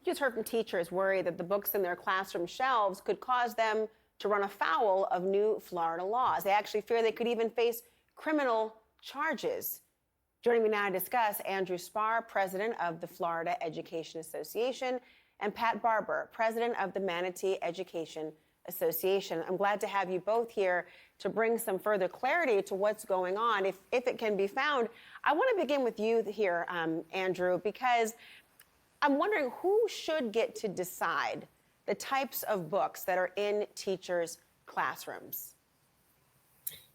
just heard from teachers worry that the books in their classroom shelves could cause them to run afoul of new Florida laws. They actually fear they could even face criminal charges. Joining me now to discuss, Andrew Spar, president of the Florida Education Association, and Pat Barber, president of the Manatee Education Association. I'm glad to have you both here to bring some further clarity to what's going on, if it can be found. I want to begin with you here, Andrew, because I'm wondering who should get to decide the types of books that are in teachers' classrooms.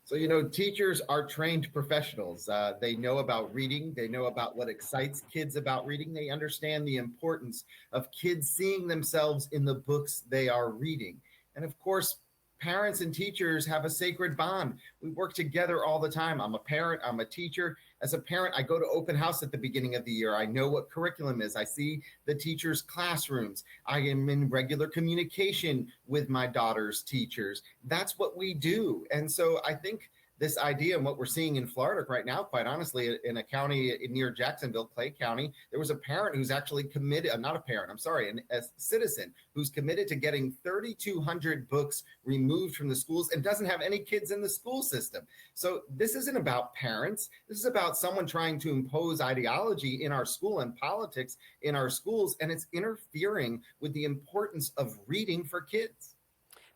So, teachers are trained professionals. They know about reading. They know about what excites kids about reading. They understand the importance of kids seeing themselves in the books they are reading. And of course, parents and teachers have a sacred bond. We work together all the time. I'm a parent, I'm a teacher. As a parent, I go to open house at the beginning of the year. I know what curriculum is. I see the teachers' classrooms. I am in regular communication with my daughter's teachers. That's what we do. And so I think this idea and what we're seeing in Florida right now, quite honestly, in a county near Jacksonville, Clay County, there was a parent who's actually committed, not a parent, I'm sorry, a citizen who's committed to getting 3,200 books removed from the schools and doesn't have any kids in the school system. So this isn't about parents. This is about someone trying to impose ideology in our school and politics in our schools, and it's interfering with the importance of reading for kids.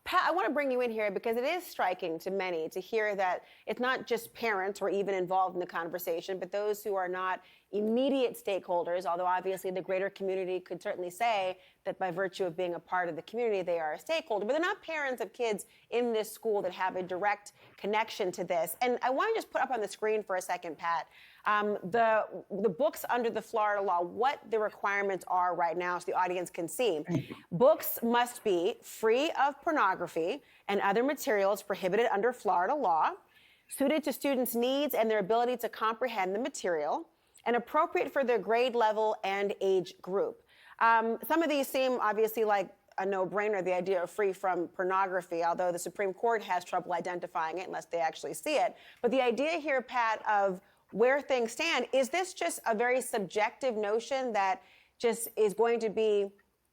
Pat, I want to bring you in here because it is striking to many to hear that it's not just parents who are even involved in the conversation, but those who are not immediate stakeholders, although obviously the greater community could certainly say that by virtue of being a part of the community, they are a stakeholder, but they're not parents of kids in this school that have a direct connection to this. And I want to just put up on the screen for a second, Pat, the books under the Florida law, what the requirements are right now so the audience can see. Books must be free of pornography and other materials prohibited under Florida law, suited to students' needs and their ability to comprehend the material, and appropriate for their grade level and age group. Some of these seem obviously like a no-brainer, the idea of free from pornography, although the Supreme Court has trouble identifying it unless they actually see it. But the idea here, Pat, of where things stand, is this just a very subjective notion that just is going to be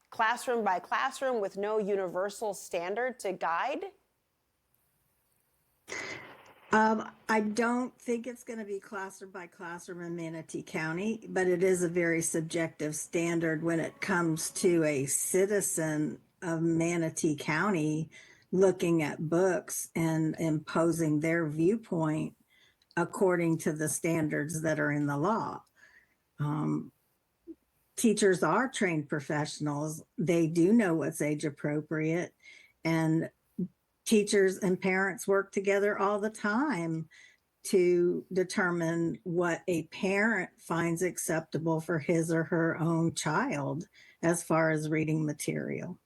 classroom by classroom with no universal standard to guide? I don't think it's going to be classroom by classroom in Manatee County, but it is a very subjective standard when it comes to a citizen of Manatee County looking at books and imposing their viewpoint according to the standards that are in the law. Teachers are trained professionals. They do know what's age appropriate, and teachers and parents work together all the time to determine what a parent finds acceptable for his or her own child as far as reading material.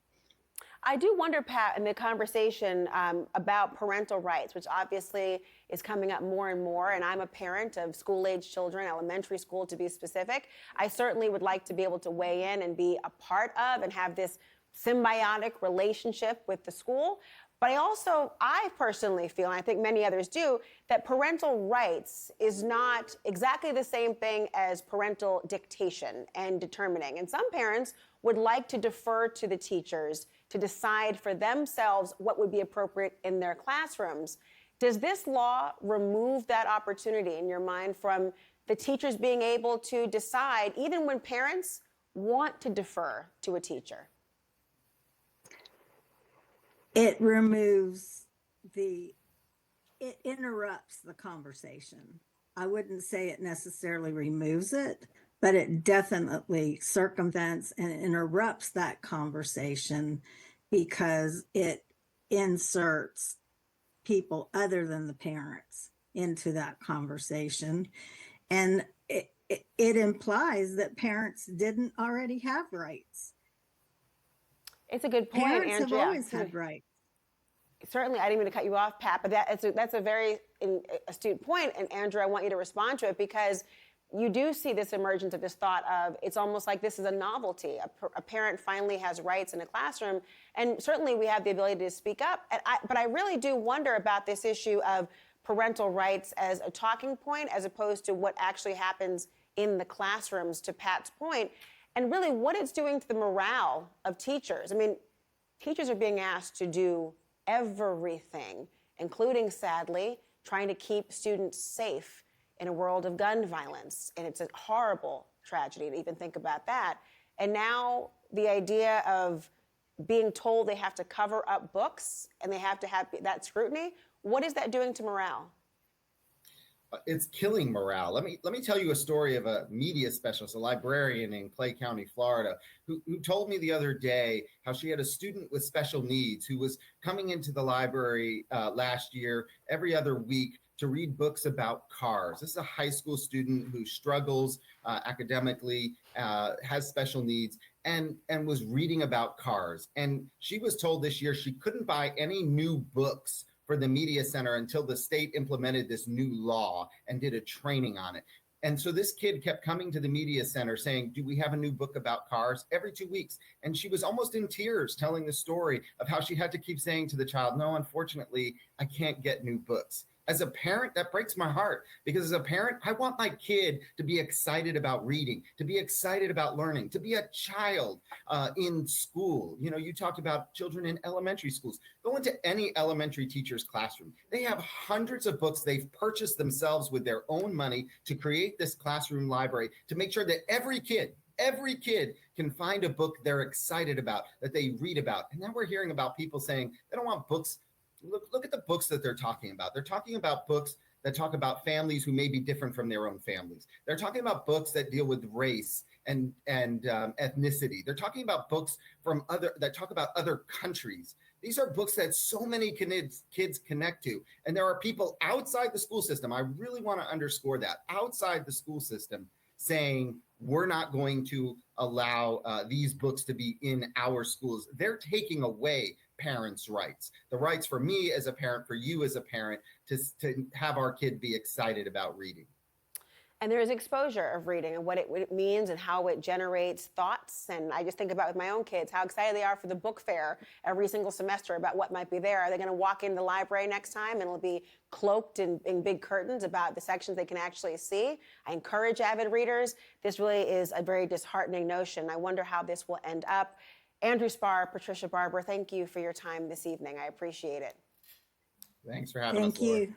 I do wonder, Pat, in the conversation about parental rights, which obviously is coming up more and more, and I'm a parent of school-age children, elementary school to be specific. I certainly would like to be able to weigh in and be a part of and have this symbiotic relationship with the school. But I personally feel, and I think many others do, that parental rights is not exactly the same thing as parental dictation and determining. And some parents would like to defer to the teachers to decide for themselves what would be appropriate in their classrooms. Does this law remove that opportunity in your mind from the teachers being able to decide, even when parents want to defer to a teacher? It interrupts the conversation. I wouldn't say it necessarily removes it, but it definitely circumvents and interrupts that conversation because it inserts people other than the parents into that conversation. And it implies that parents didn't already have rights. It's a good point, Parents Andrea. have always had rights. Certainly, I didn't mean to cut you off, Pat, but that's a very astute point. And Andrew, I want you to respond to it because you do see this emergence of this thought of it's almost like this is a novelty. A parent finally has rights in a classroom. And certainly we have the ability to speak up. But I really do wonder about this issue of parental rights as a talking point as opposed to what actually happens in the classrooms, to Pat's point. and really what it's doing to the morale of teachers. I mean, teachers are being asked to do everything, including, sadly, trying to keep students safe in a world of gun violence. And it's a horrible tragedy to even think about that. And now the idea of being told they have to cover up books and they have to have that scrutiny, what is that doing to morale? It's killing morale. Let me tell you a story of a media specialist, a librarian in Clay County, Florida, who told me the other day how she had a student with special needs who was coming into the library last year every other week to read books about cars. This is a high school student who struggles academically, has special needs, and was reading about cars. And she was told this year she couldn't buy any new books for the media center until the state implemented this new law and did a training on it. And so this kid kept coming to the media center saying, do we have a new book about cars, every 2 weeks? And she was almost in tears telling the story of how she had to keep saying to the child, no, unfortunately, I can't get new books. As a parent, that breaks my heart, because as a parent, I want my kid to be excited about reading, to be excited about learning, to be a child in school. You know, you talked about children in elementary schools. Go into any elementary teacher's classroom. They have hundreds of books they've purchased themselves with their own money to create this classroom library to make sure that every kid can find a book they're excited about, that they read about. And now we're hearing about people saying they don't want books. Look at the books that they're talking about. They're talking about books that talk about families who may be different from their own families. They're talking about books that deal with race and ethnicity. They're talking about books that talk about other countries. These are books that so many kids connect to. And there are people outside the school system, I really want to underscore that, outside the school system saying, we're not going to allow these books to be in our schools. They're taking away parents' rights, the rights for me as a parent, for you as a parent, to have our kid be excited about reading. And there is exposure of reading and what it means and how it generates thoughts. And I just think about with my own kids, how excited they are for the book fair every single semester about what might be there. Are they going to walk into the library next time and it'll be cloaked in big curtains about the sections they can actually see? I encourage avid readers. This really is a very disheartening notion. I wonder how this will end up. Andrew Spar, Patricia Barber, thank you for your time this evening. I appreciate it. Thanks for having us, Thank Laura. you.